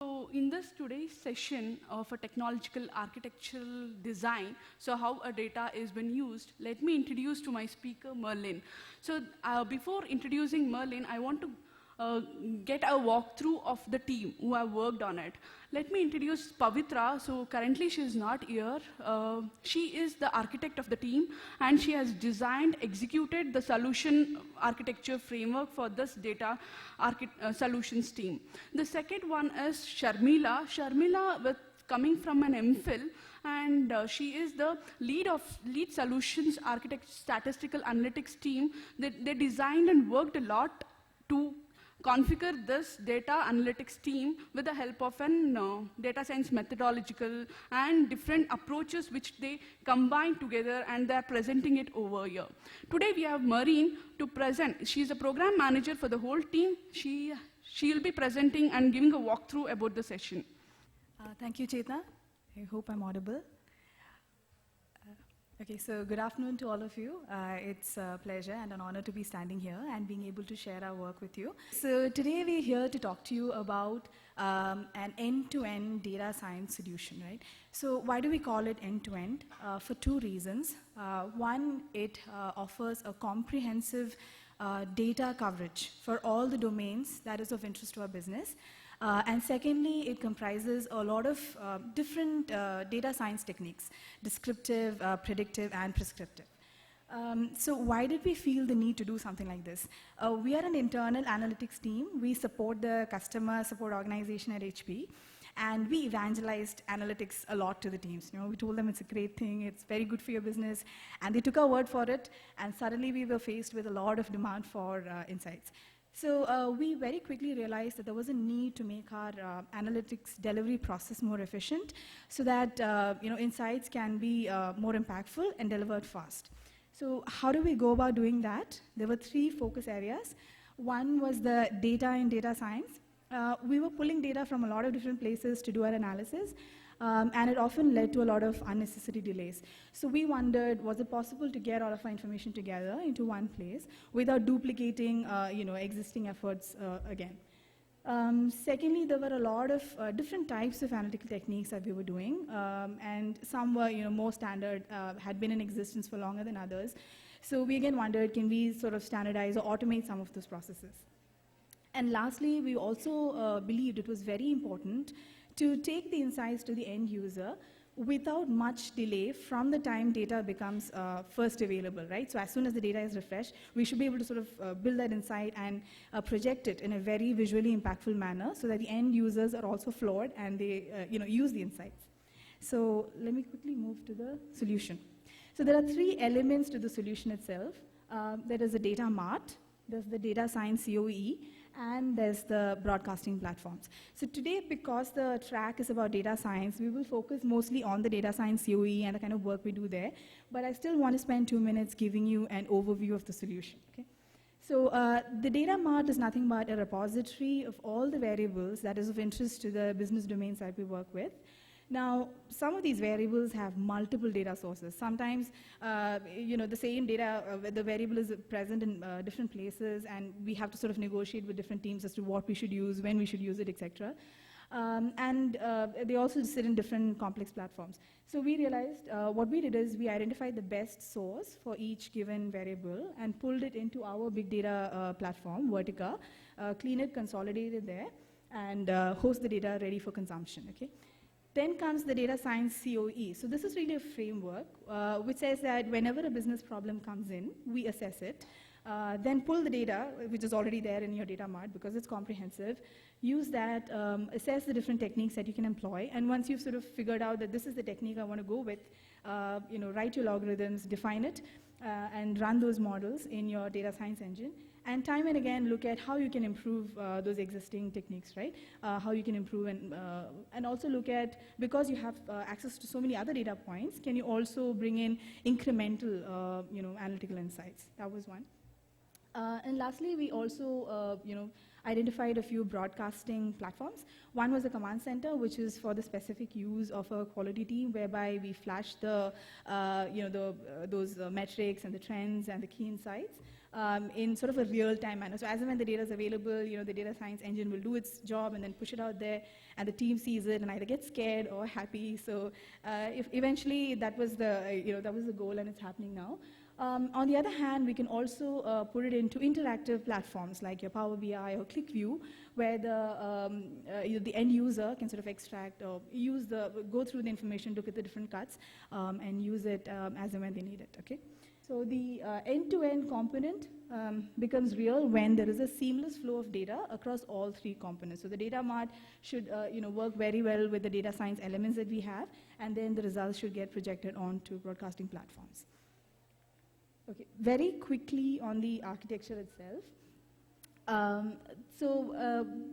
So in this today's session of a technological architectural design, so how a data is been used, let me introduce to my speaker, Merlin. So before introducing Merlin, I want to get a walkthrough of the team who have worked on it. Let me introduce Pavitra. So currently she is not here. She is the architect of the team, and she has designed, executed the solution architecture framework for this data solutions team. The second one is Sharmila. Sharmila, coming from an MPhil, and she is the lead solutions architect statistical analytics team. They designed and worked a lot to configure this data analytics team with the help of an data science methodological and different approaches which they combine together, and they're presenting it over here. Today we have Marine to present. She's a program manager for the whole team. She'll be presenting and giving a walkthrough about the session. Thank you, Chetna. I hope I'm audible. Okay, so good afternoon to all of you. It's a pleasure and an honor to be standing here and being able to share our work with you. So today we're here to talk to you about an end-to-end data science solution, right? So why do we call it end-to-end? For two reasons. One, it offers a comprehensive data coverage for all the domains that is of interest to our business. And secondly, it comprises a lot of different data science techniques, descriptive, predictive, and prescriptive. So why did we feel the need to do something like this? We are an internal analytics team. We support the customer support organization at HP. And we evangelized analytics a lot to the teams. You know, we told them it's a great thing, it's very good for your business, and they took our word for it, and suddenly we were faced with a lot of demand for insights. So we very quickly realized that there was a need to make our analytics delivery process more efficient so that insights can be more impactful and delivered fast. So how do we go about doing that? There were three focus areas. One was the data and data science. We were pulling data from a lot of different places to do our analysis. And it often led to a lot of unnecessary delays. So we wondered, was it possible to get all of our information together into one place without duplicating existing efforts again? Secondly, there were a lot of different types of analytical techniques that we were doing, and some were more standard, had been in existence for longer than others. So we again wondered, can we sort of standardize or automate some of those processes? And lastly, we also believed it was very important to take the insights to the end user without much delay from the time data becomes first available, right? So as soon as the data is refreshed, we should be able to sort of build that insight and project it in a very visually impactful manner so that the end users are also floored and they use the insights. So let me quickly move to the solution. So there are three elements to the solution itself. There is a data mart, there's the data science COE, and there's the broadcasting platforms. So today, because the track is about data science, we will focus mostly on the data science COE and the kind of work we do there, but I still want to spend 2 minutes giving you an overview of the solution, okay? So the data mart is nothing but a repository of all the variables that is of interest to the business domains that we work with. Now, some of these variables have multiple data sources. Sometimes, the same data, the variable is present in different places, and we have to sort of negotiate with different teams as to what we should use, when we should use it, etc. They also sit in different complex platforms. So we realized what we did is we identified the best source for each given variable and pulled it into our big data platform, Vertica, clean it, consolidate it there, and host the data ready for consumption, okay? Then comes the data science COE. So this is really a framework which says that whenever a business problem comes in, we assess it, then pull the data, which is already there in your data mart because it's comprehensive, use that, assess the different techniques that you can employ, and once you've sort of figured out that this is the technique I want to go with, write your algorithms, define it, and run those models in your data science engine. And time and again, look at how you can improve those existing techniques, right? How you can improve and also look at, because you have access to so many other data points, can you also bring in incremental, analytical insights? That was one. And lastly, we also, identified a few broadcasting platforms. One was the command center, which is for the specific use of a quality team, whereby we flash those metrics and the trends and the key insights in sort of a real-time manner. So as and when the data is available, the data science engine will do its job and then push it out there, and the team sees it and either gets scared or happy. So if eventually that was the goal, and it's happening now. On the other hand, we can also put it into interactive platforms like your Power BI or ClickView, where the end user can sort of extract or go through the information, look at the different cuts, and use it as and when they need it. Okay. So the end-to-end component becomes real when there is a seamless flow of data across all three components. So the data mart should work very well with the data science elements that we have, and then the results should get projected onto broadcasting platforms. Okay, very quickly on the architecture itself.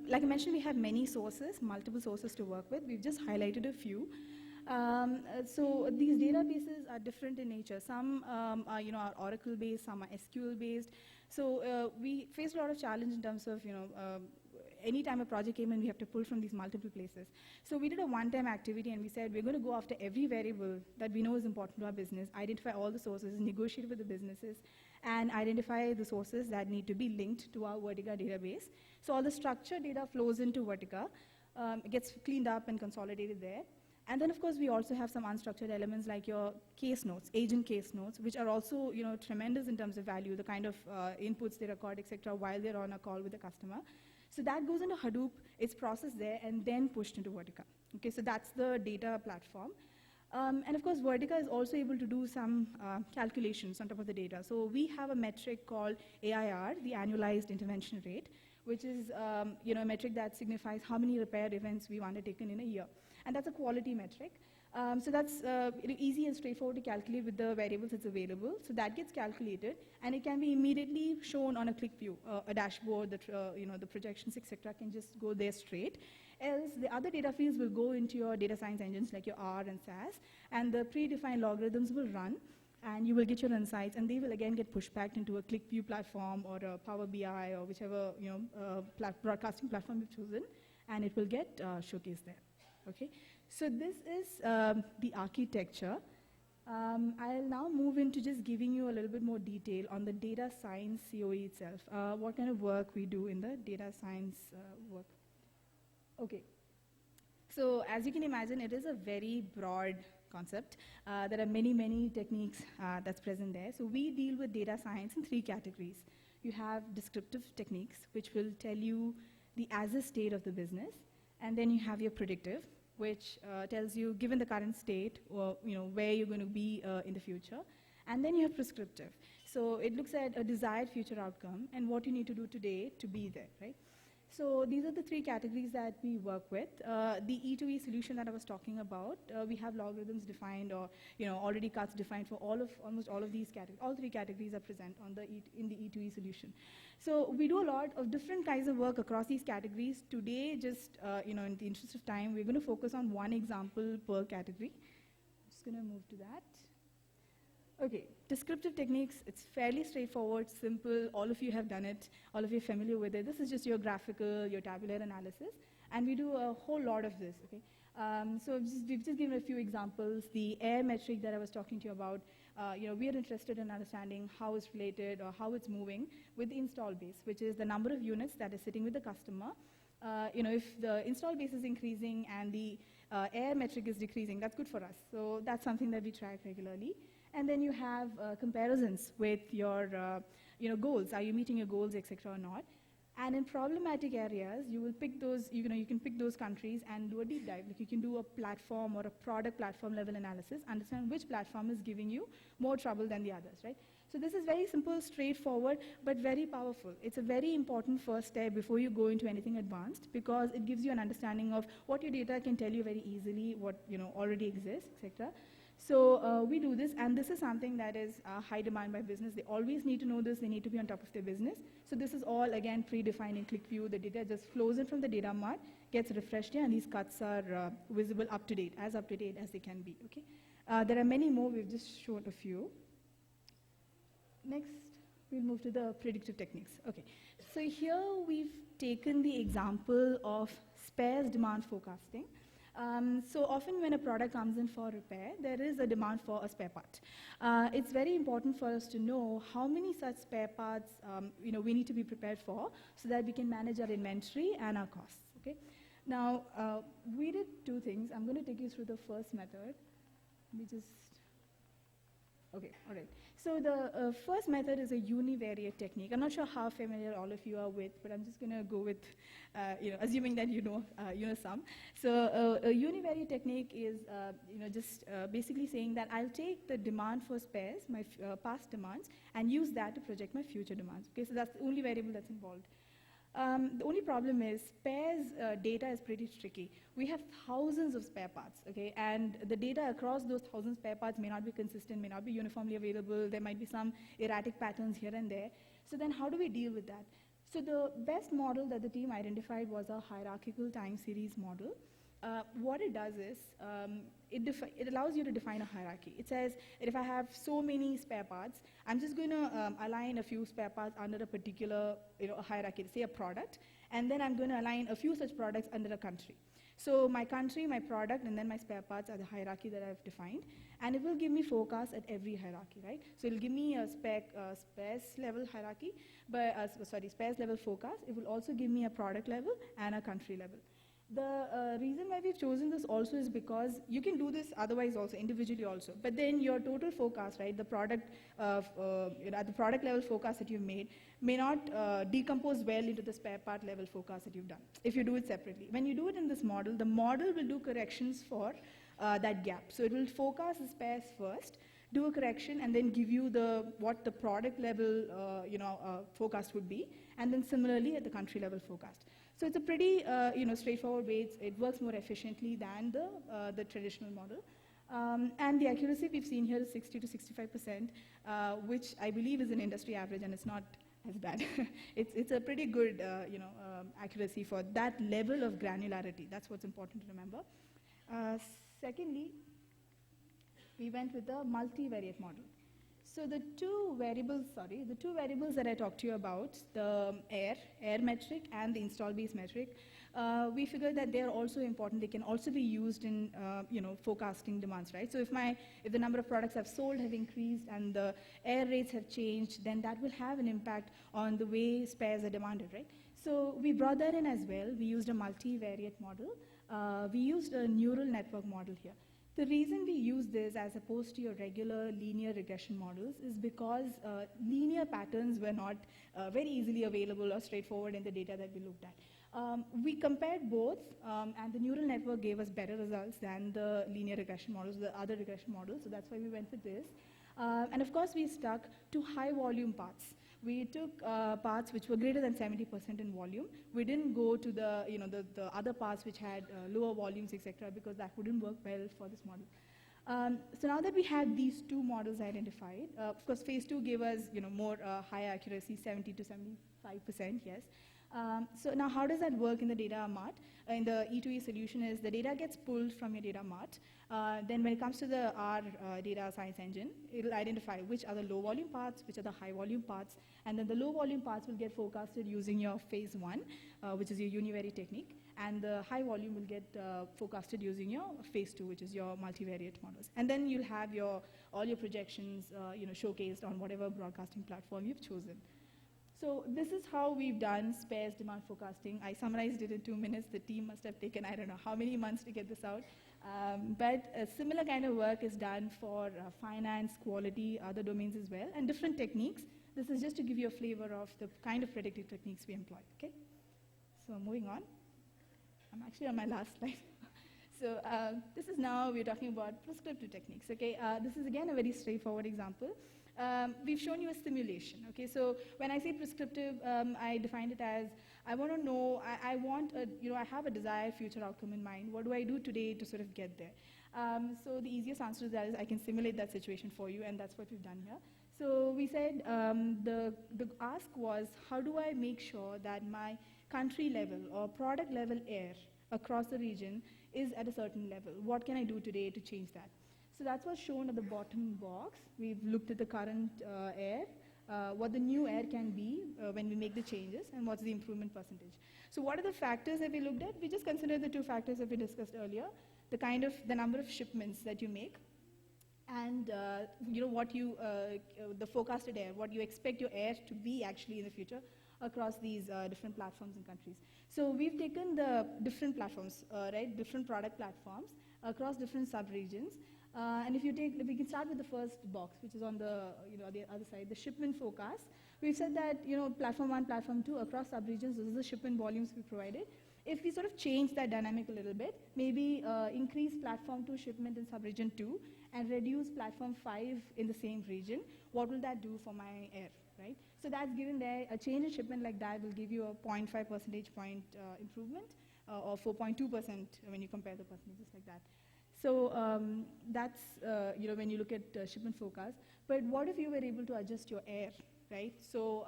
Like I mentioned, we have many sources, multiple sources to work with. We've just highlighted a few. So these databases are different in nature. Some are Oracle-based, some are SQL-based. So we faced a lot of challenge in terms of, anytime a project came in, we have to pull from these multiple places. So we did a one-time activity, and we said we're going to go after every variable that we know is important to our business, identify all the sources, negotiate with the businesses, and identify the sources that need to be linked to our Vertica database. So all the structured data flows into Vertica, gets cleaned up and consolidated there. And then, of course, we also have some unstructured elements like your case notes, agent case notes, which are also tremendous in terms of value, the kind of inputs they record, etc., while they're on a call with the customer. So that goes into Hadoop, it's processed there, and then pushed into Vertica. Okay, so that's the data platform. And of course, Vertica is also able to do some calculations on top of the data. So we have a metric called AIR, the annualized intervention rate, which is a metric that signifies how many repair events we've undertaken in a year. And that's a quality metric. So that's easy and straightforward to calculate with the variables that's available. So that gets calculated, and it can be immediately shown on a ClickView, a dashboard, the projections, etc., can just go there straight. Else, the other data fields will go into your data science engines like your R and SAS, and the predefined logarithms will run, and you will get your insights, and they will again get pushed back into a ClickView platform or a Power BI or whichever broadcasting platform you've chosen, and it will get showcased there. Okay, so this is the architecture. I'll now move into just giving you a little bit more detail on the data science COE itself, what kind of work we do in the data science work. Okay, so as you can imagine, it is a very broad concept. There are many, many techniques that's present there. So we deal with data science in three categories. You have descriptive techniques, which will tell you the as-is state of the business. And then you have your predictive, which tells you, given the current state, or where you're going to be in the future. And then you have prescriptive. So it looks at a desired future outcome and what you need to do today to be there, right? So these are the three categories that we work with. The E2E solution that I was talking about, we have logarithms defined, or already cuts defined for almost all of these categories. All three categories are present on in the E2E solution. So we do a lot of different kinds of work across these categories. Today, just in the interest of time, we're going to focus on one example per category. I'm just going to move to that. Okay, descriptive techniques, it's fairly straightforward, simple. All of you have done it. All of you are familiar with it. This is just your graphical, your tabular analysis. And we do a whole lot of this, okay? So we've just given a few examples. The AIR metric that I was talking to you about, we are interested in understanding how it's related or how it's moving with the install base, which is the number of units that is sitting with the customer. If the install base is increasing and the AIR metric is decreasing, that's good for us. So that's something that we track regularly. And then you have comparisons with your goals. Are you meeting your goals, etc., or not? And in problematic areas, you will pick those, you can pick those countries and do a deep dive. Like you can do a platform or a product platform level analysis, understand which platform is giving you more trouble than the others, right? So this is very simple, straightforward, but very powerful. It's a very important first step before you go into anything advanced, because it gives you an understanding of what your data can tell you very easily, what already exists, etc. So we do this, and this is something that is high demand by business. They always need to know this. They need to be on top of their business. So this is all, again, predefined in ClickView. The data just flows in from the data mart, gets refreshed here, and these cuts are visible up to date as they can be. Okay. There are many more. We've just shown a few. Next. we'll move to the predictive techniques. Okay, so here we've taken the example of spares demand forecasting. So often when a product comes in for repair, there is a demand for a spare part. It's very important for us to know how many such spare parts we need to be prepared for so that we can manage our inventory and our costs. Okay? Now, we did two things. I'm going to take you through the first method. Let me just... Okay, all right. So the first method is a univariate technique. I'm not sure how familiar all of you are with, but I'm just going to go with, assuming that you know some. So a univariate technique is, basically saying that I'll take the demand for spares, my past demands, and use that to project my future demands. Okay, so that's the only variable that's involved. The only problem is spares data is pretty tricky. We have thousands of spare parts, okay, and the data across those thousands spare parts may not be consistent, may not be uniformly available. There might be some erratic patterns here and there. So then how do we deal with that? So the best model that the team identified was a hierarchical time series model. What it does is, it allows you to define a hierarchy. It says, if I have so many spare parts, I'm just going to align a few spare parts under a particular a hierarchy, say a product, and then I'm going to align a few such products under a country. So my country, my product, and then my spare parts are the hierarchy that I've defined, and it will give me forecasts at every hierarchy, right? So it'll give me a spares level hierarchy, but spares level forecast. It will also give me a product level and a country level. The reason why we've chosen this also is because you can do this otherwise also, individually also. But then your total forecast, right, the product at the product level forecast that you've made may not decompose well into the spare part level forecast that you've done, if you do it separately. When you do it in this model, the model will do corrections for that gap. So it will forecast the spares first, do a correction, and then give you what the product level forecast would be, and then similarly at the country level forecast. So it's a pretty straightforward way. It works more efficiently than the traditional model. And the accuracy we've seen here is 60 to 65%, which I believe is an industry average, and it's not as bad. It's a pretty good accuracy for that level of granularity. That's what's important to remember. Secondly, we went with the multivariate model. So the two variables that I talked to you about, the air metric and the install base metric, we figured that they're also important. They can also be used in forecasting demands, right? So if the number of products I've sold have increased and the air rates have changed, then that will have an impact on the way spares are demanded, right? So we brought that in as well. We used a multivariate model. We used a neural network model here. The reason we use this as opposed to your regular linear regression models is because linear patterns were not very easily available or straightforward in the data that we looked at. We compared both, and the neural network gave us better results than the linear regression models, the other regression models, so that's why we went with this. And of course, we stuck to high volume parts. We took parts which were greater than 70% in volume. We didn't go to the other parts which had lower volumes, etc., because that wouldn't work well for this model. So now that we have these two models identified, of course, phase 2 gave us more higher accuracy, 70 to 75%, yes. So now how does that work in the data mart? In the E2E solution is the data gets pulled from your data mart. Then when it comes to the R data science engine, it'll identify which are the low volume parts, which are the high volume parts, and then the low volume parts will get forecasted using your phase 1, which is your univariate technique, and the high volume will get forecasted using your phase 2, which is your multivariate models. And then you'll have all your projections showcased on whatever broadcasting platform you've chosen. So this is how we've done spares demand forecasting. I summarized it in 2 minutes. The team must have taken, I don't know how many months to get this out. But a similar kind of work is done for finance, quality, other domains as well, and different techniques. This is just to give you a flavor of the kind of predictive techniques we employ, okay? So moving on. I'm actually on my last slide. So this is now, we're talking about prescriptive techniques, okay? This is again a very straightforward example. We've shown you a simulation, okay? So when I say prescriptive, I defined it as, I want to know, I have a desired future outcome in mind. What do I do today to sort of get there? So the easiest answer to that is I can simulate that situation for you, and that's what we've done here. So we said the ask was, how do I make sure that my country level or product level air across the region is at a certain level? What can I do today to change that? So that's what's shown at the bottom box. We've looked at the current air what the new air can be when we make the changes, and what's the improvement percentage. So what are the factors that we looked at? We just considered the two factors that we discussed earlier, the number of shipments that you make, and the forecasted air, what you expect your air to be actually in the future across these different platforms and countries. So we've taken the different platforms, different product platforms across different sub-regions. And if we can start with the first box, which is on the other side, the shipment forecast. We've said that platform 1, platform 2 across sub-regions, this is the shipment volumes we provided. If we sort of change that dynamic a little bit, maybe increase platform 2 shipment in sub-region 2 and reduce platform 5 in the same region, what will that do for my air, right? So that's given there, a change in shipment like that will give you a 0.5 percentage point improvement, or 4.2% when you compare the percentages like that. So that's, when you look at shipment forecast. But what if you were able to adjust your air, right? So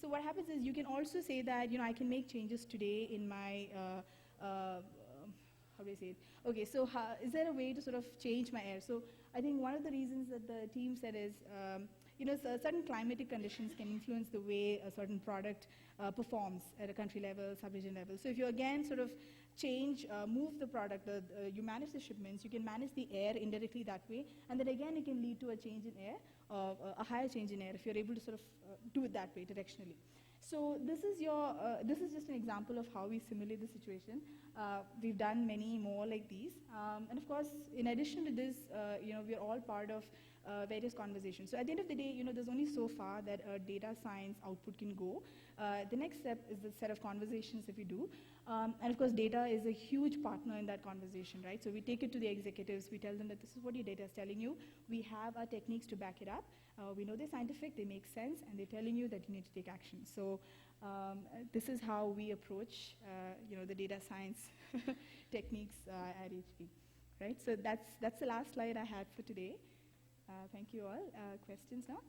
so what happens is you can also say that, I can make changes today in my, how do I say it? Okay, so is there a way to sort of change my air? So I think one of the reasons that the team said is, certain climatic conditions can influence the way a certain product performs at a country level, sub-region level. So if you again sort of move the product, you manage the shipments, you can manage the air indirectly that way, and then again it can lead to a change in air, a higher change in air if you're able to sort of do it that way directionally. So this is just an example of how we simulate the situation. We've done many more like these, and of course, in addition to this, we're all part of various conversations. So at the end of the day, there's only so far that a data science output can go. The next step is the set of conversations that we do. And of course, data is a huge partner in that conversation, right? So we take it to the executives, we tell them that this is what your data is telling you. We have our techniques to back it up. We know they're scientific, they make sense, and they're telling you that you need to take action. So this is how we approach, the data science techniques at HP, right? So that's the last slide I had for today. Thank you all. Questions now?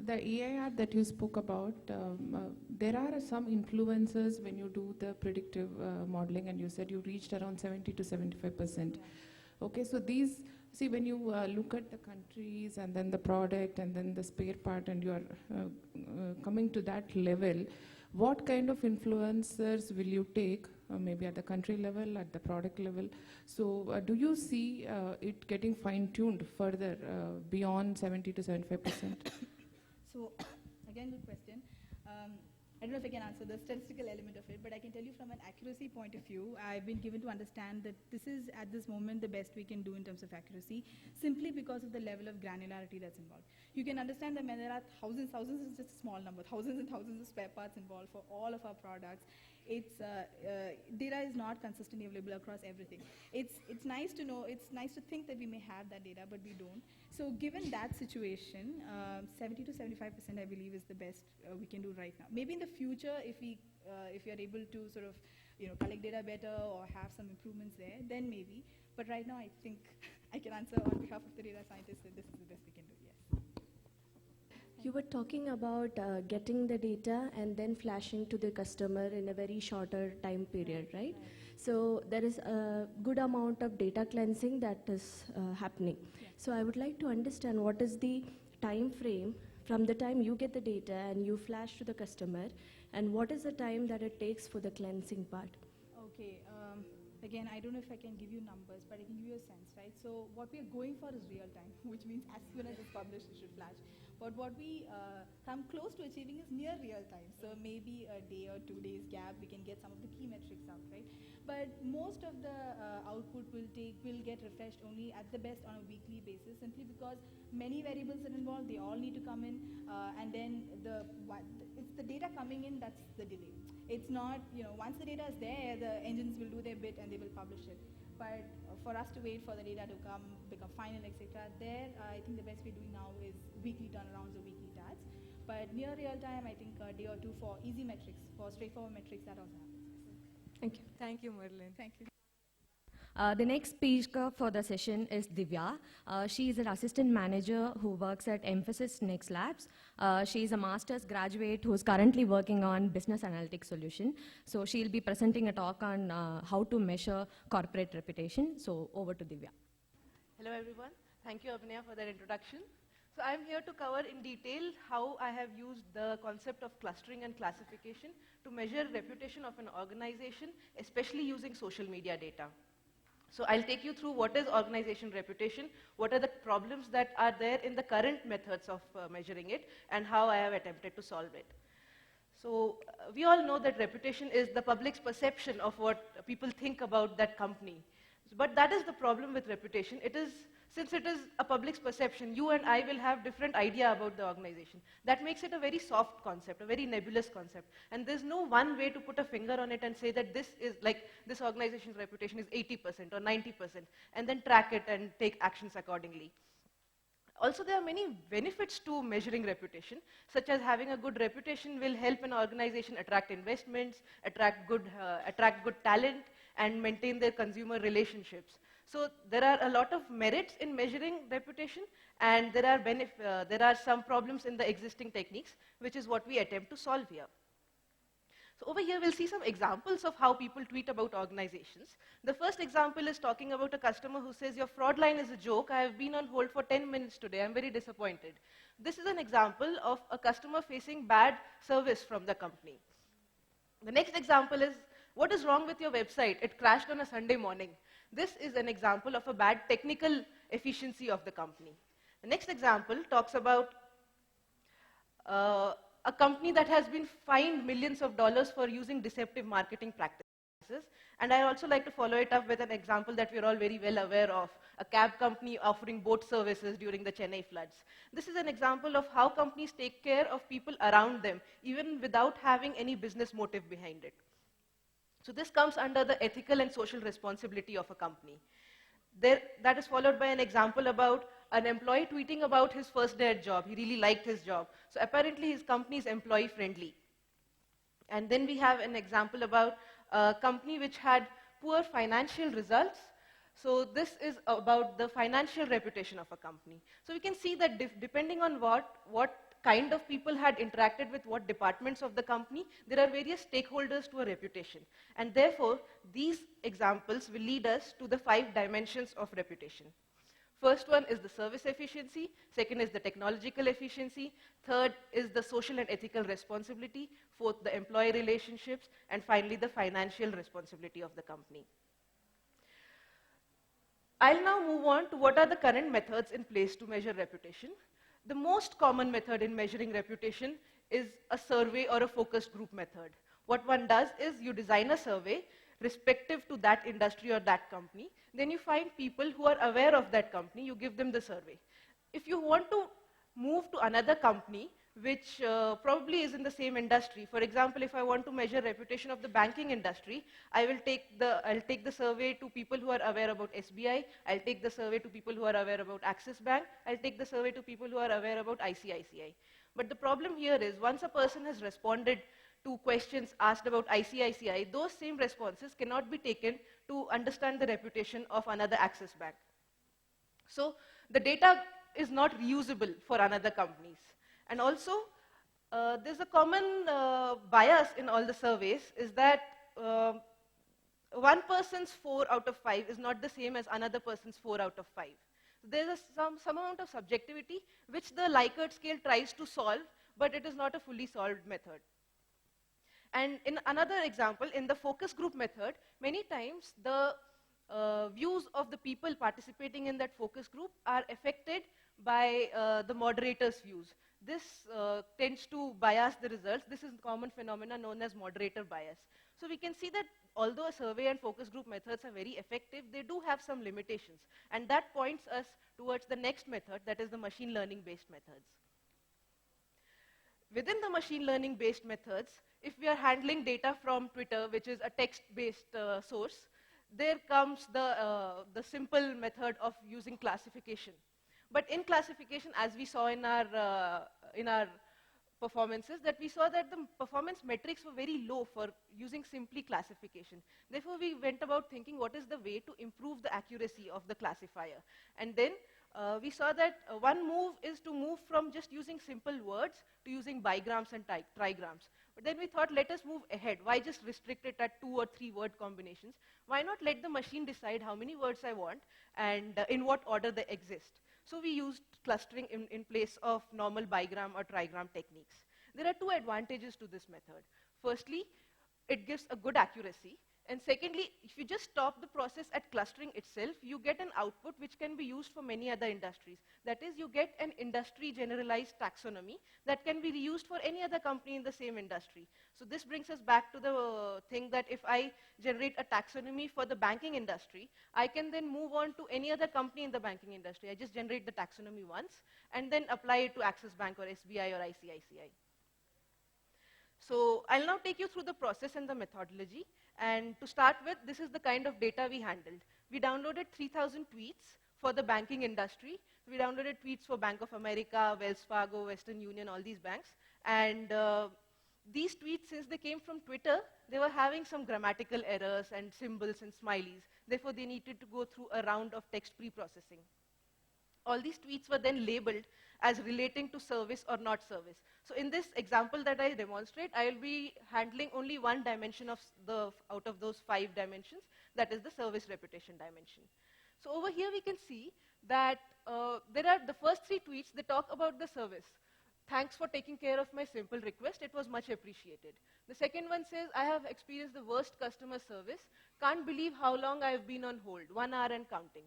The AI app that you spoke about, there are some influences when you do the predictive modeling, and you said you reached around 70 to 75%. Yeah. Okay, so these, when you look at the countries and then the product and then the spare part, and you are coming to that level, what kind of influencers will you take, maybe at the country level, at the product level? So do you see it getting fine-tuned further beyond 70 to 75%? So again, good question. I don't know if I can answer the statistical element of it, but I can tell you from an accuracy point of view, I've been given to understand that this is, at this moment, the best we can do in terms of accuracy, simply because of the level of granularity that's involved. You can understand that when there are thousands is just a small number, thousands and thousands of spare parts involved for all of our products. It's data is not consistently available across everything. It's nice to know, it's nice to think that we may have that data, but we don't. So given that situation, 70 to 75% I believe is the best we can do right now. Maybe in the future, if we are able to sort of collect data better or have some improvements there, then maybe. But right now, I think I can answer on behalf of the data scientists that this is the best we can do. Yes. You were talking about getting the data and then flashing to the customer in a very shorter time period, right? So there is a good amount of data cleansing that is happening. Yeah. So I would like to understand what is the time frame from the time you get the data and you flash to the customer, and what is the time that it takes for the cleansing part? Okay. Again, I don't know if I can give you numbers, but I can give you a sense, right? So what we are going for is real time, which means as soon as it's published, it should flash. But what we come close to achieving is near real time. So maybe a day or 2 days gap, we can get some of the key metrics out, right? But most of the output will get refreshed only at the best on a weekly basis, simply because many variables are involved. They all need to come in, and then it's the data coming in that's the delay. It's not, once the data is there, the engines will do their bit and they will publish it. But for us to wait for the data to come, become final, etc., I think the best we're doing now is weekly turnarounds or weekly tags. But near real time, I think a day or two for easy metrics, for straightforward metrics, that also happens. Thank you. Thank you, Merlin. Thank you. The next speaker for the session is Divya. She is an assistant manager who works at Mphasis Next Labs. She is a master's graduate who is currently working on business analytics solution. So she'll be presenting a talk on how to measure corporate reputation. So over to Divya. Hello, everyone. Thank you, Abhinaya, for that introduction. So I'm here to cover in detail how I have used the concept of clustering and classification to measure reputation of an organization, especially using social media data. So I'll take you through what is organization reputation, what are the problems that are there in the current methods of measuring it, and how I have attempted to solve it. So we all know that reputation is the public's perception of what people think about that company. But that is the problem with reputation. Since it is a public's perception, you and I will have different idea about the organization. That makes it a very soft concept, a very nebulous concept. And there's no one way to put a finger on it and say that this organization's reputation is 80% or 90%, and then track it and take actions accordingly. Also, there are many benefits to measuring reputation, such as having a good reputation will help an organization attract investments, attract good talent, and maintain their consumer relationships. So there are a lot of merits in measuring reputation, and there are some problems in the existing techniques, which is what we attempt to solve here. So over here, we'll see some examples of how people tweet about organizations. The first example is talking about a customer who says, your fraud line is a joke. I have been on hold for 10 minutes today. I'm very disappointed. This is an example of a customer facing bad service from the company. The next example is, what is wrong with your website? It crashed on a Sunday morning. This is an example of a bad technical efficiency of the company. The next example talks about a company that has been fined millions of dollars for using deceptive marketing practices. And I also like to follow it up with an example that we're all very well aware of, a cab company offering boat services during the Chennai floods. This is an example of how companies take care of people around them, even without having any business motive behind it. So this comes under the ethical and social responsibility of a company. That is followed by an example about an employee tweeting about his first day at job. He really liked his job. So apparently his company is employee friendly. And then we have an example about a company which had poor financial results. So this is about the financial reputation of a company. So we can see that depending on what kind of people had interacted with what departments of the company, there are various stakeholders to a reputation. And therefore, these examples will lead us to the 5 dimensions of reputation. First one is the service efficiency, second is the technological efficiency, third is the social and ethical responsibility, fourth, the employee relationships, and finally, the financial responsibility of the company. I'll now move on to what are the current methods in place to measure reputation. The most common method in measuring reputation is a survey or a focus group method. What one does is you design a survey respective to that industry or that company. Then you find people who are aware of that company, you give them the survey. If you want to move to another company, which probably is in the same industry. For example, if I want to measure reputation of the banking industry, I'll take the survey to people who are aware about SBI, I'll take the survey to people who are aware about Axis Bank, I'll take the survey to people who are aware about ICICI. But the problem here is, once a person has responded to questions asked about ICICI, those same responses cannot be taken to understand the reputation of another Axis Bank. So the data is not reusable for another companies. And also, there's a common bias in all the surveys, is that one person's 4 out of 5 is not the same as another person's 4 out of 5. There's some amount of subjectivity which the Likert scale tries to solve, but it is not a fully solved method. And in another example, in the focus group method, many times the views of the people participating in that focus group are affected by the moderator's views. This tends to bias the results. This is a common phenomenon known as moderator bias. So we can see that although a survey and focus group methods are very effective, they do have some limitations. And that points us towards the next method, that is the machine learning based methods. Within the machine learning based methods, if we are handling data from Twitter, which is a text-based source, there comes the simple method of using classification. But in classification, as we saw in our performances, that we saw that the performance metrics were very low for using simply classification. Therefore, we went about thinking what is the way to improve the accuracy of the classifier. And then we saw that one move is to move from just using simple words to using bigrams and trigrams. But then we thought, let us move ahead. Why just restrict it at 2 or 3 word combinations? Why not let the machine decide how many words I want and in what order they exist? So we used clustering in place of normal bigram or trigram techniques. There are two advantages to this method. Firstly, it gives a good accuracy. And secondly, if you just stop the process at clustering itself, you get an output which can be used for many other industries. That is, you get an industry generalized taxonomy that can be reused for any other company in the same industry. So this brings us back to the thing that if I generate a taxonomy for the banking industry, I can then move on to any other company in the banking industry. I just generate the taxonomy once and then apply it to Axis Bank or SBI or ICICI. So I'll now take you through the process and the methodology. And to start with, this is the kind of data we handled. We downloaded 3,000 tweets for the banking industry. We downloaded tweets for Bank of America, Wells Fargo, Western Union, all these banks. And these tweets, since they came from Twitter, they were having some grammatical errors and symbols and smileys. Therefore, they needed to go through a round of text pre-processing. All these tweets were then labeled as relating to service or not service. So in this example that I demonstrate, I will be handling only one dimension out of those 5 dimensions, that is the service reputation dimension. So over here we can see that there are the first 3 tweets, they talk about the service. Thanks for taking care of my simple request, it was much appreciated. The second one says, I have experienced the worst customer service, can't believe how long I have been on hold, 1 hour and counting.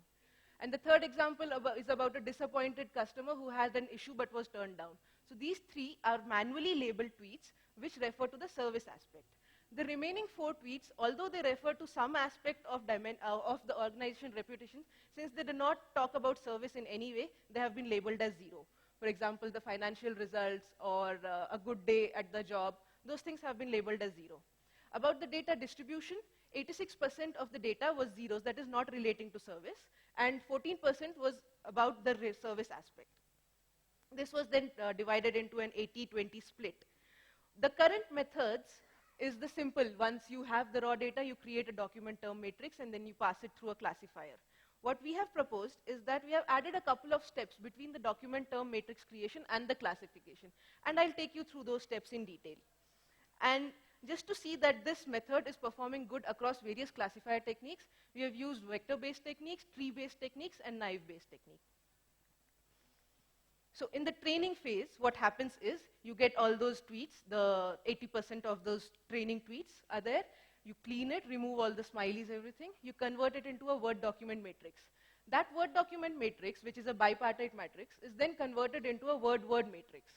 And the third example is about a disappointed customer who had an issue but was turned down. So these 3 are manually labeled tweets which refer to the service aspect. The remaining 4 tweets, although they refer to some aspect of the organization reputation, since they do not talk about service in any way, they have been labeled as 0. For example, the financial results or a good day at the job, those things have been labeled as 0. About the data distribution, 86% of the data was zeros, that is not relating to service, and 14% was about the service aspect. This was then divided into an 80-20 split. The current methods is the simple. Once you have the raw data, you create a document term matrix and then you pass it through a classifier. What we have proposed is that we have added a couple of steps between the document term matrix creation and the classification. And I'll take you through those steps in detail. And just to see that this method is performing good across various classifier techniques, we have used vector-based techniques, tree-based techniques, and naive-based techniques. So in the training phase, what happens is you get all those tweets, the 80% of those training tweets are there. You clean it, remove all the smileys, everything. You convert it into a Word document matrix. That Word document matrix, which is a bipartite matrix, is then converted into a word-word matrix.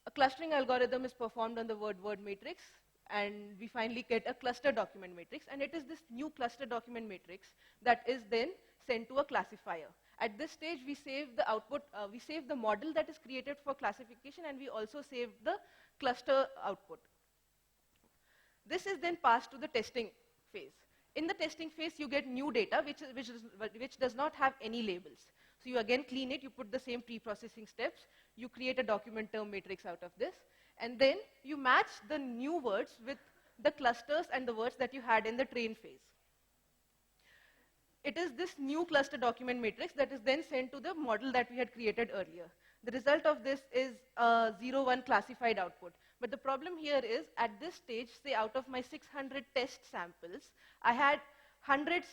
A clustering algorithm is performed on the word-word matrix, and we finally get a cluster document matrix. And it is this new cluster document matrix that is then sent to a classifier. At this stage, we save the output, we save the model that is created for classification, and we also save the cluster output. This is then passed to the testing phase. In the testing phase, you get new data, which does not have any labels. So you again clean it, you put the same pre-processing steps, you create a document term matrix out of this, and then you match the new words with the clusters and the words that you had in the train phase. It is this new cluster document matrix that is then sent to the model that we had created earlier. The result of this is a 0-1 classified output. But the problem here is, at this stage, say out of my 600 test samples, I had hundreds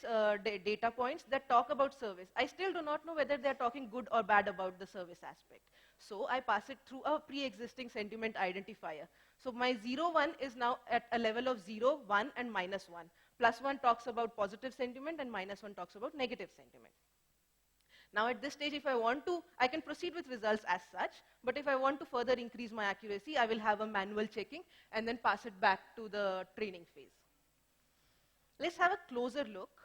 data points that talk about service. I still do not know whether they're talking good or bad about the service aspect. So I pass it through a pre-existing sentiment identifier. So my 0-1 is now at a level of 0, 1, and -1. +1 talks about positive sentiment, and -1 talks about negative sentiment. Now at this stage, if I want to, I can proceed with results as such, but if I want to further increase my accuracy, I will have a manual checking and then pass it back to the training phase. Let's have a closer look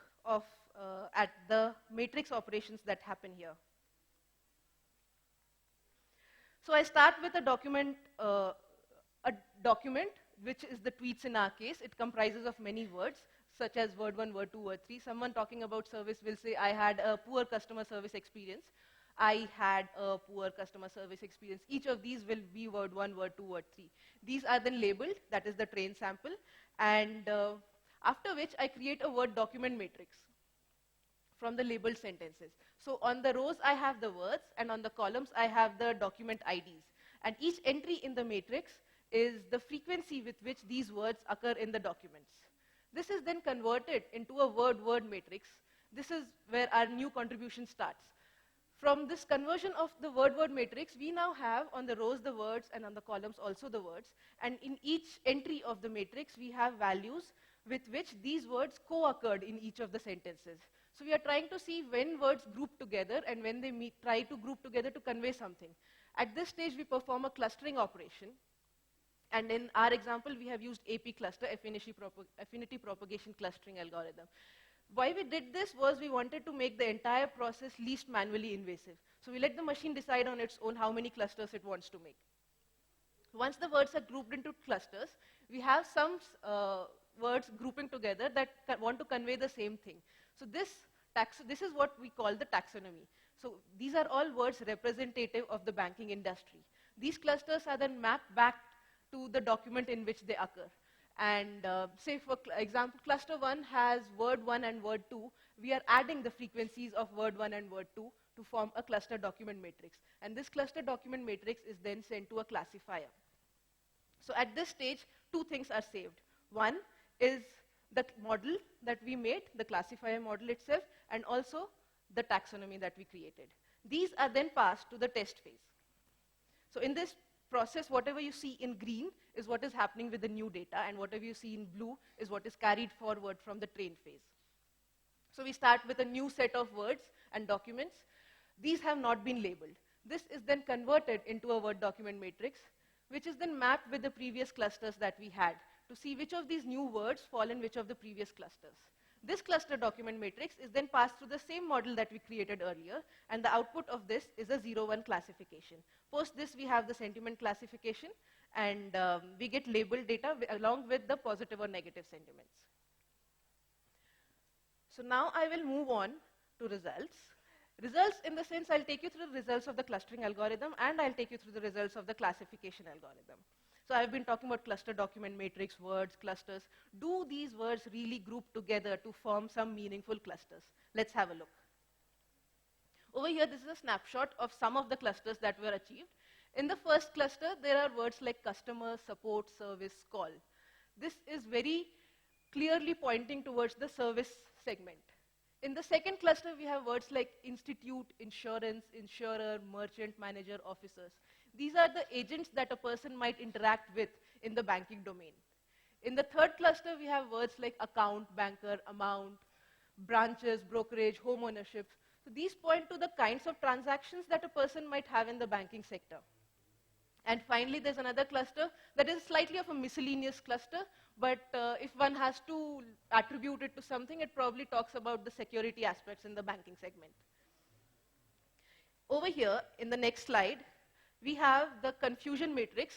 at the matrix operations that happen here. So I start with a document, which is the tweets in our case. It comprises of many words, such as word 1, word 2, word 3. Someone talking about service will say, I had a poor customer service experience. I had a poor customer service experience. Each of these will be word 1, word 2, word 3. These are then labeled, that is the train sample, and after which I create a word document matrix from the labeled sentences. So on the rows, I have the words, and on the columns, I have the document IDs. And each entry in the matrix is the frequency with which these words occur in the documents. This is then converted into a word-word matrix. This is where our new contribution starts. From this conversion of the word-word matrix, we now have on the rows the words and on the columns also the words. And in each entry of the matrix, we have values with which these words co-occurred in each of the sentences. So we are trying to see when words group together and when they try to group together to convey something. At this stage, we perform a clustering operation. And in our example, we have used AP cluster, affinity propagation clustering algorithm. Why we did this was we wanted to make the entire process least manually invasive. So we let the machine decide on its own how many clusters it wants to make. Once the words are grouped into clusters, we have some words grouping together that want to convey the same thing. So this is what we call the taxonomy. So these are all words representative of the banking industry. These clusters are then mapped back to the document in which they occur. And say, for example, cluster 1 has word 1 and word 2. We are adding the frequencies of word 1 and word 2 to form a cluster document matrix. And this cluster document matrix is then sent to a classifier. So at this stage, two things are saved. One is the model that we made, the classifier model itself, and also the taxonomy that we created. These are then passed to the test phase. So in this process, whatever you see in green is what is happening with the new data, and whatever you see in blue is what is carried forward from the train phase. So we start with a new set of words and documents. These have not been labeled. This is then converted into a Word document matrix, which is then mapped with the previous clusters that we had to see which of these new words fall in which of the previous clusters. This cluster document matrix is then passed through the same model that we created earlier, and the output of this is a 0-1 classification. Post this, we have the sentiment classification, and we get labeled data along with the positive or negative sentiments. So now I will move on to results. Results in the sense I'll take you through the results of the clustering algorithm, and I'll take you through the results of the classification algorithm. So I've been talking about cluster document matrix, words, clusters. Do these words really group together to form some meaningful clusters? Let's have a look. Over here, this is a snapshot of some of the clusters that were achieved. In the first cluster, there are words like customer, support, service, call. This is very clearly pointing towards the service segment. In the second cluster, we have words like institute, insurance, insurer, merchant, manager, officers. These are the agents that a person might interact with in the banking domain. In the third cluster, we have words like account, banker, amount, branches, brokerage, home ownership. So these point to the kinds of transactions that a person might have in the banking sector. And finally, there's another cluster that is slightly of a miscellaneous cluster, but if one has to attribute it to something, it probably talks about the security aspects in the banking segment. Over here, in the next slide, we have the confusion matrix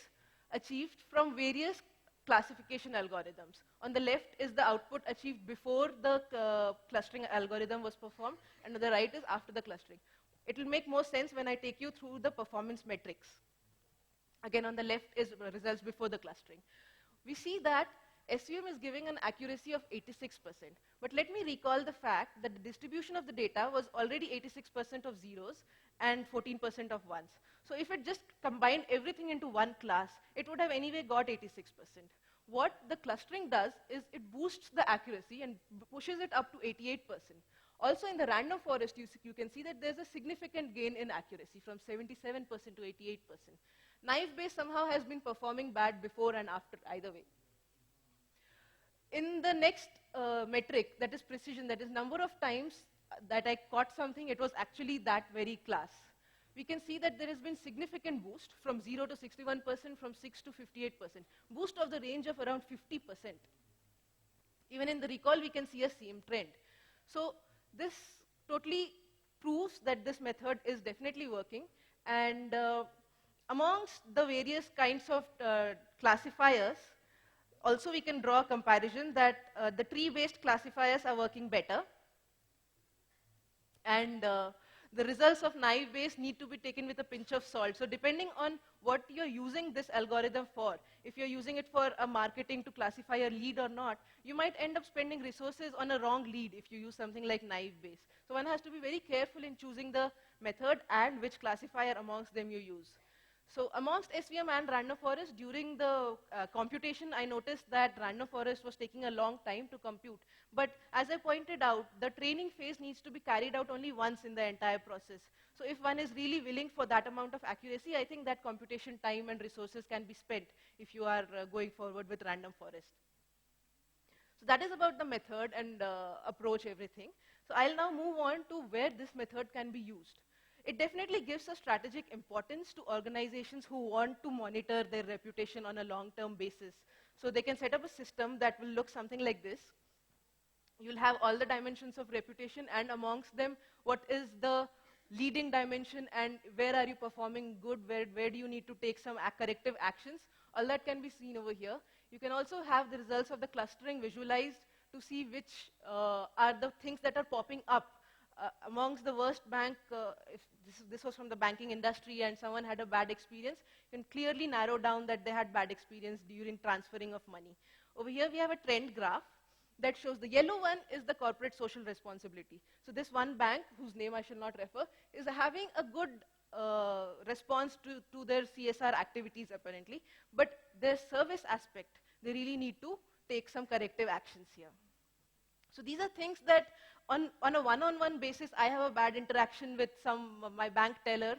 achieved from various classification algorithms. On the left is the output achieved before the clustering algorithm was performed, and on the right is after the clustering. It will make more sense when I take you through the performance metrics. Again, on the left is results before the clustering. We see that SVM is giving an accuracy of 86%. But let me recall the fact that the distribution of the data was already 86% of zeros and 14% of ones. So if it just combined everything into one class, it would have anyway got 86%. What the clustering does is it boosts the accuracy and pushes it up to 88%. Also in the random forest, you can see that there's a significant gain in accuracy from 77% to 88%. Naive Bayes somehow has been performing bad before and after either way. In the next metric, that is precision, that is number of times that I caught something, it was actually that very class. We can see that there has been significant boost from 0 to 61%, from 6 to 58%. Boost of the range of around 50%. Even in the recall, we can see a same trend. So this totally proves that this method is definitely working. And amongst the various kinds of classifiers, also we can draw a comparison that the tree-based classifiers are working better. And the results of naive Bayes need to be taken with a pinch of salt. So depending on what you're using this algorithm for, if you're using it for a marketing to classify a lead or not, you might end up spending resources on a wrong lead if you use something like naive Bayes. So one has to be very careful in choosing the method and which classifier amongst them you use. So amongst SVM and random forest, during the computation, I noticed that random forest was taking a long time to compute. But as I pointed out, the training phase needs to be carried out only once in the entire process. So if one is really willing for that amount of accuracy, I think that computation time and resources can be spent if you are going forward with random forest. So that is about the method and approach everything. So I'll now move on to where this method can be used. It definitely gives a strategic importance to organizations who want to monitor their reputation on a long-term basis. So they can set up a system that will look something like this. You'll have all the dimensions of reputation, and amongst them, what is the leading dimension and where are you performing good, where do you need to take some corrective actions. All that can be seen over here. You can also have the results of the clustering visualized to see which are the things that are popping up. Amongst the worst bank, if this was from the banking industry and someone had a bad experience, you can clearly narrow down that they had bad experience during transferring of money. Over here we have a trend graph that shows the yellow one is the corporate social responsibility. So this one bank, whose name I shall not refer, is having a good response to their CSR activities apparently, but their service aspect, they really need to take some corrective actions here. So these are things that on a one-on-one basis, I have a bad interaction with my bank teller.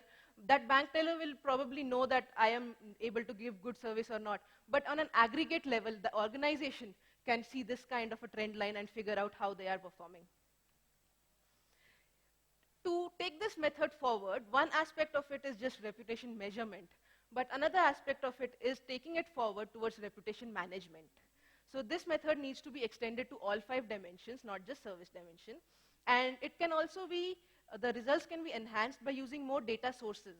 That bank teller will probably know that I am able to give good service or not. But on an aggregate level, the organization can see this kind of a trend line and figure out how they are performing. To take this method forward, one aspect of it is just reputation measurement. But another aspect of it is taking it forward towards reputation management. So this method needs to be extended to all 5 dimensions, not just service dimension. And it can also be, the results can be enhanced by using more data sources.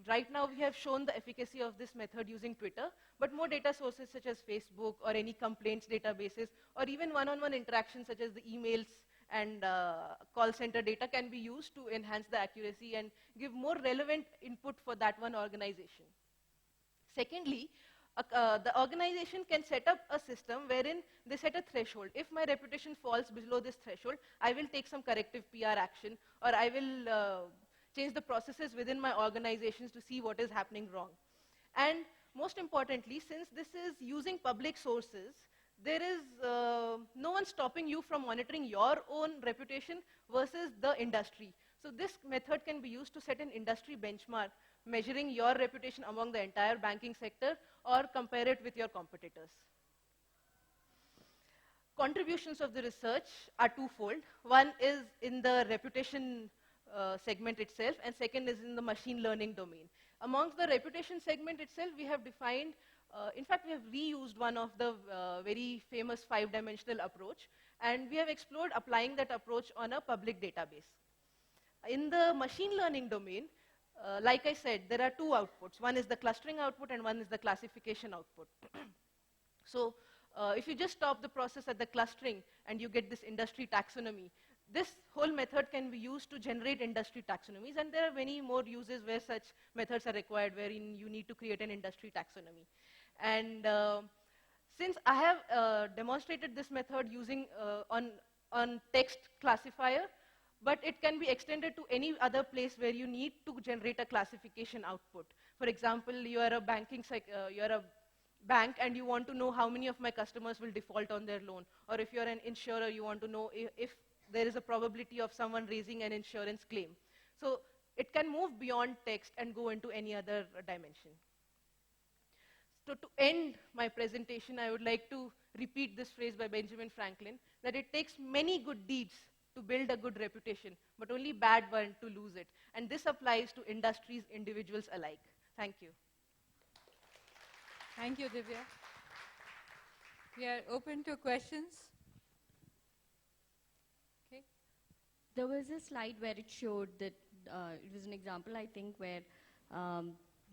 Right now we have shown the efficacy of this method using Twitter, but more data sources such as Facebook or any complaints databases, or even one-on-one interactions such as the emails and call center data can be used to enhance the accuracy and give more relevant input for that one organization. Secondly, the organization can set up a system wherein they set a threshold. If my reputation falls below this threshold, I will take some corrective PR action, or I will change the processes within my organizations to see what is happening wrong. And most importantly, since this is using public sources, there is no one stopping you from monitoring your own reputation versus the industry. So this method can be used to set an industry benchmark, measuring your reputation among the entire banking sector or compare it with your competitors. Contributions of the research are twofold. One is in the reputation segment itself, and second is in the machine learning domain. Amongst the reputation segment itself, we have defined, in fact, we have reused one of the very famous 5-dimensional approach, and we have explored applying that approach on a public database. In the machine learning domain, like I said, there are 2 outputs. One is the clustering output and one is the classification output. So if you just stop the process at the clustering and you get this industry taxonomy, this whole method can be used to generate industry taxonomies, and there are many more uses where such methods are required, wherein you need to create an industry taxonomy. And since I have demonstrated this method using on text classifier, but it can be extended to any other place where you need to generate a classification output. For example, you are a bank and you want to know how many of my customers will default on their loan. Or if you're an insurer, you want to know if there is a probability of someone raising an insurance claim. So it can move beyond text and go into any other dimension. So to end my presentation, I would like to repeat this phrase by Benjamin Franklin, that it takes many good deeds to build a good reputation, but only bad one to lose it. And this applies to industries, individuals alike. Thank you. Thank you, Divya. We are open to questions. Okay. There was a slide where it showed that it was an example, I think, where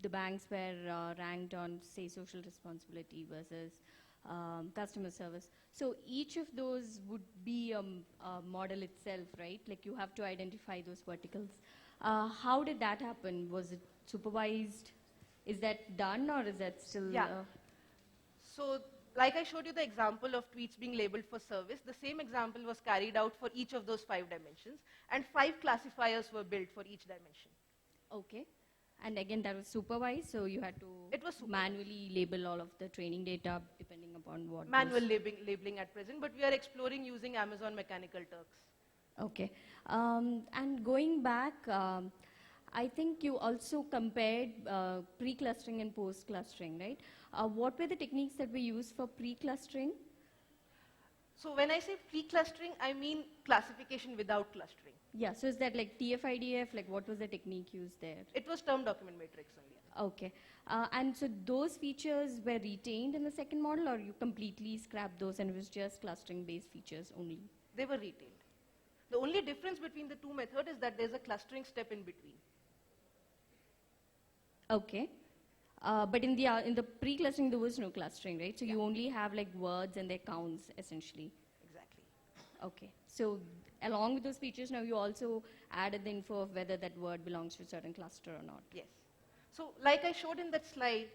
the banks were ranked on, say, social responsibility versus customer service. So each of those would be a model itself, right? Like you have to identify those verticals. How did that happen? Was it supervised? Is that done, or is that still? Yeah. So like I showed you the example of tweets being labeled for service, the same example was carried out for each of those 5 dimensions, and 5 classifiers were built for each dimension. Okay. And again, that was supervised, so you had to manually label all of the training data depending upon what. Manual labeling at present, but we are exploring using Amazon Mechanical Turks. Okay. And going back, I think you also compared pre-clustering and post-clustering, right? What were the techniques that were used for pre-clustering? So when I say pre-clustering, I mean classification without clustering. Yeah, so is that like TF-IDF, like what was the technique used there? It was term document matrix only. Okay. And so those features were retained in the second model, or you completely scrapped those and it was just clustering-based features only? They were retained. The only difference between the two methods is that there's a clustering step in between. Okay. But in the pre-clustering, there was no clustering, right? So you only have like words and their counts, essentially. Exactly. Okay. So along with those features, now you also added the info of whether that word belongs to a certain cluster or not. Yes. So like I showed in that slide,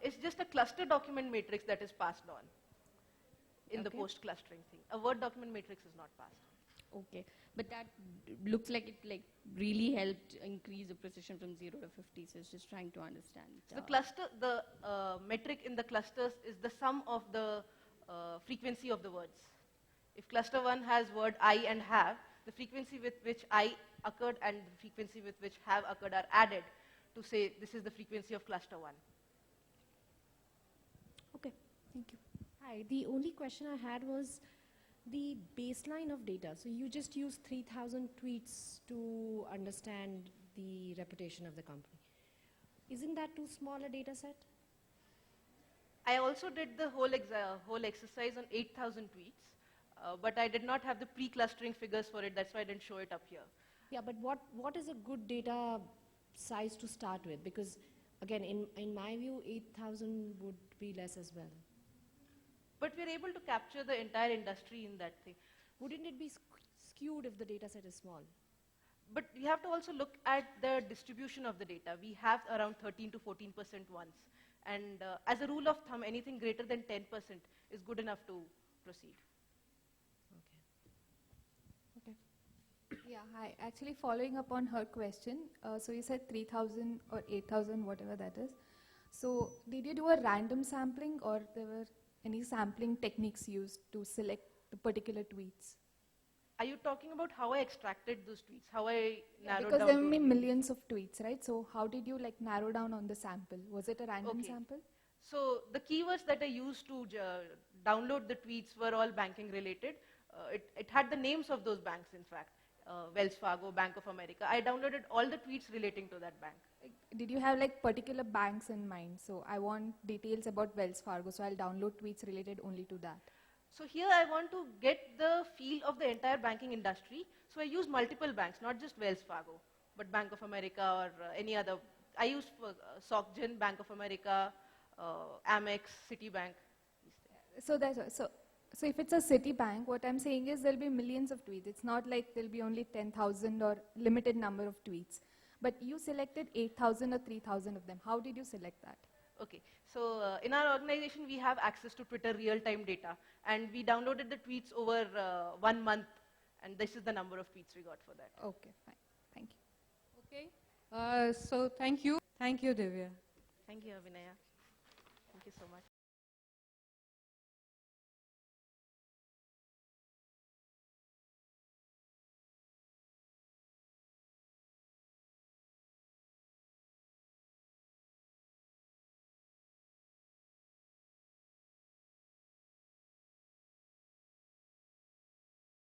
it's just a cluster document matrix that is passed on in the Okay. post-clustering thing. A word document matrix is not passed on. Okay. But that looks like it really helped increase the precision from 0 to 50. So it's just trying to understand. The metric in the clusters is the sum of the frequency of the words. If cluster 1 has word I and have, the frequency with which I occurred and the frequency with which have occurred are added to say this is the frequency of cluster 1. Okay, thank you. Hi, the only question I had was the baseline of data. So you just used 3,000 tweets to understand the reputation of the company. Isn't that too small a data set? I also did the whole exercise on 8,000 tweets, but I did not have the pre-clustering figures for it. That's why I didn't show it up here. Yeah, but what is a good data size to start with? Because again, in my view, 8,000 would be less as well. But we're able to capture the entire industry in that thing. Wouldn't it be skewed if the data set is small? But we have to also look at the distribution of the data. We have around 13 to 14% once. And as a rule of thumb, anything greater than 10% is good enough to proceed. Okay. Yeah, hi. Actually, following up on her question, so you said 3,000 or 8,000, whatever that is. So did you do a random sampling, or there were any sampling techniques used to select the particular tweets? Are you talking about how I extracted those tweets? How I narrowed Because down there to may be only- millions of tweets, right? So how did you like narrow down on the sample? Was it a random Okay. sample? So the keywords that I used to download the tweets were all banking related. It had the names of those banks, in fact. Wells Fargo, Bank of America. I downloaded all the tweets relating to that bank. Like, did you have like particular banks in mind? So I want details about Wells Fargo, so I'll download tweets related only to that. So here I want to get the feel of the entire banking industry. So I use multiple banks, not just Wells Fargo, but Bank of America or any other. I used SocGen, Bank of America, Amex, Citibank. So so if it's a Citibank, what I'm saying is there'll be millions of tweets. It's not like there'll be only 10,000 or limited number of tweets. But you selected 8,000 or 3,000 of them. How did you select that? Okay, so in our organization we have access to Twitter real-time data, and we downloaded the tweets over 1 month, and this is the number of tweets we got for that. Okay, fine. Thank you. Okay. So thank you. Thank you, Divya. Thank you, Abhinaya. Thank you so much.